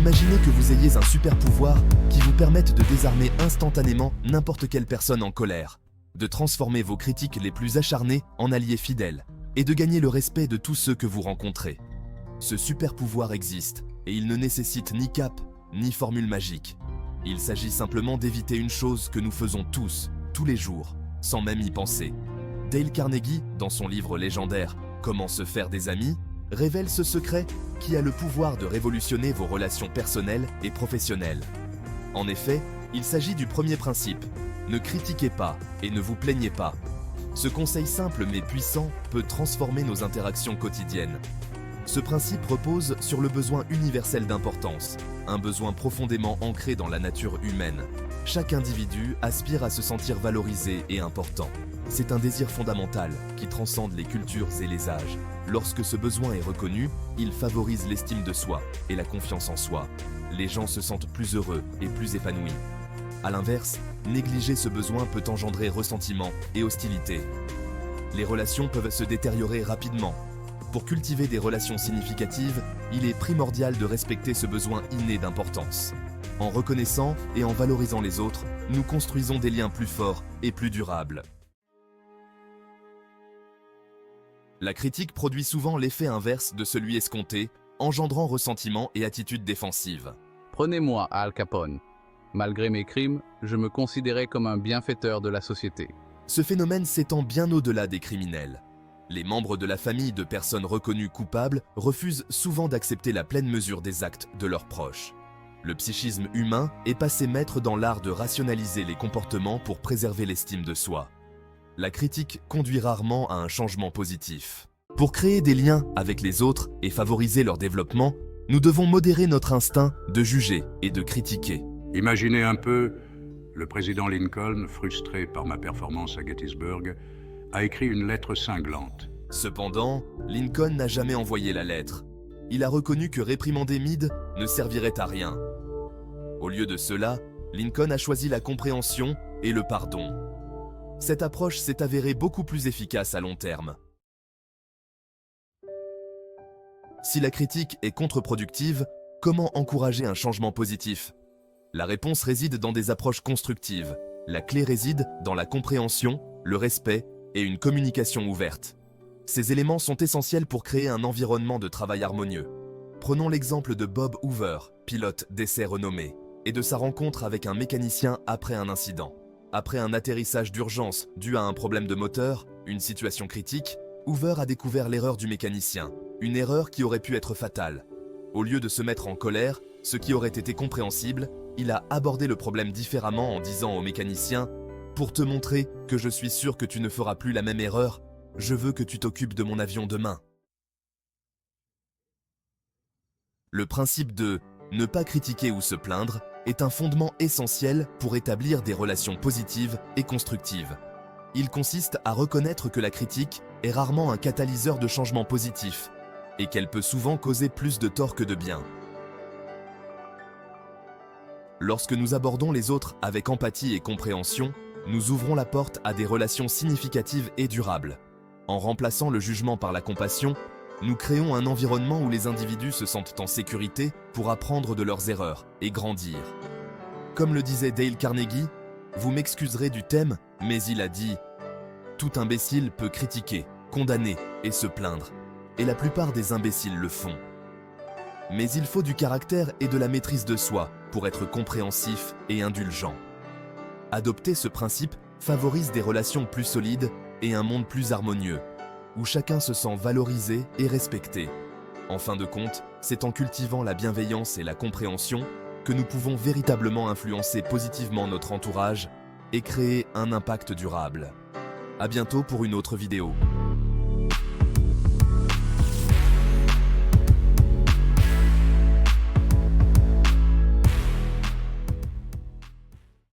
Imaginez que vous ayez un super pouvoir qui vous permette de désarmer instantanément n'importe quelle personne en colère, de transformer vos critiques les plus acharnés en alliés fidèles, et de gagner le respect de tous ceux que vous rencontrez. Ce super pouvoir existe, et il ne nécessite ni cape, ni formule magique. Il s'agit simplement d'éviter une chose que nous faisons tous, tous les jours, sans même y penser. Dale Carnegie, dans son livre légendaire « Comment se faire des amis », révèle ce secret qui a le pouvoir de révolutionner vos relations personnelles et professionnelles. En effet, il s'agit du premier principe « Ne critiquez pas et ne vous plaignez pas ». Ce conseil simple mais puissant peut transformer nos interactions quotidiennes. Ce principe repose sur le besoin universel d'importance, un besoin profondément ancré dans la nature humaine. Chaque individu aspire à se sentir valorisé et important. C'est un désir fondamental qui transcende les cultures et les âges. Lorsque ce besoin est reconnu, il favorise l'estime de soi et la confiance en soi. Les gens se sentent plus heureux et plus épanouis. A l'inverse, négliger ce besoin peut engendrer ressentiment et hostilité. Les relations peuvent se détériorer rapidement. Pour cultiver des relations significatives, il est primordial de respecter ce besoin inné d'importance. En reconnaissant et en valorisant les autres, nous construisons des liens plus forts et plus durables. La critique produit souvent l'effet inverse de celui escompté, engendrant ressentiment et attitude défensive. Prenez-moi à Al Capone. Malgré mes crimes, je me considérais comme un bienfaiteur de la société. Ce phénomène s'étend bien au-delà des criminels. Les membres de la famille de personnes reconnues coupables refusent souvent d'accepter la pleine mesure des actes de leurs proches. Le psychisme humain est passé maître dans l'art de rationaliser les comportements pour préserver l'estime de soi. La critique conduit rarement à un changement positif. Pour créer des liens avec les autres et favoriser leur développement, nous devons modérer notre instinct de juger et de critiquer. Imaginez un peu, le président Lincoln, frustré par ma performance à Gettysburg, a écrit une lettre cinglante. Cependant, Lincoln n'a jamais envoyé la lettre. Il a reconnu que réprimander Meade ne servirait à rien. Au lieu de cela, Lincoln a choisi la compréhension et le pardon. Cette approche s'est avérée beaucoup plus efficace à long terme. Si la critique est contre-productive, comment encourager un changement positif? La réponse réside dans des approches constructives. La clé réside dans la compréhension, le respect et une communication ouverte. Ces éléments sont essentiels pour créer un environnement de travail harmonieux. Prenons l'exemple de Bob Hoover, pilote d'essai renommé, et de sa rencontre avec un mécanicien après un incident. Après un atterrissage d'urgence dû à un problème de moteur, une situation critique, Hoover a découvert l'erreur du mécanicien, une erreur qui aurait pu être fatale. Au lieu de se mettre en colère, ce qui aurait été compréhensible, il a abordé le problème différemment en disant au mécanicien « Pour te montrer que je suis sûr que tu ne feras plus la même erreur, je veux que tu t'occupes de mon avion demain. » Le principe de « ne pas critiquer ou se plaindre » est un fondement essentiel pour établir des relations positives et constructives. Il consiste à reconnaître que la critique est rarement un catalyseur de changement positif et qu'elle peut souvent causer plus de tort que de bien. Lorsque nous abordons les autres avec empathie et compréhension, nous ouvrons la porte à des relations significatives et durables. En remplaçant le jugement par la compassion, nous créons un environnement où les individus se sentent en sécurité pour apprendre de leurs erreurs et grandir. Comme le disait Dale Carnegie, « Vous m'excuserez du thème, mais il a dit « Tout imbécile peut critiquer, condamner et se plaindre, et la plupart des imbéciles le font. Mais il faut du caractère et de la maîtrise de soi pour être compréhensif et indulgent. » Adopter ce principe favorise des relations plus solides et un monde plus harmonieux, où chacun se sent valorisé et respecté. En fin de compte, c'est en cultivant la bienveillance et la compréhension que nous pouvons véritablement influencer positivement notre entourage et créer un impact durable. À bientôt pour une autre vidéo.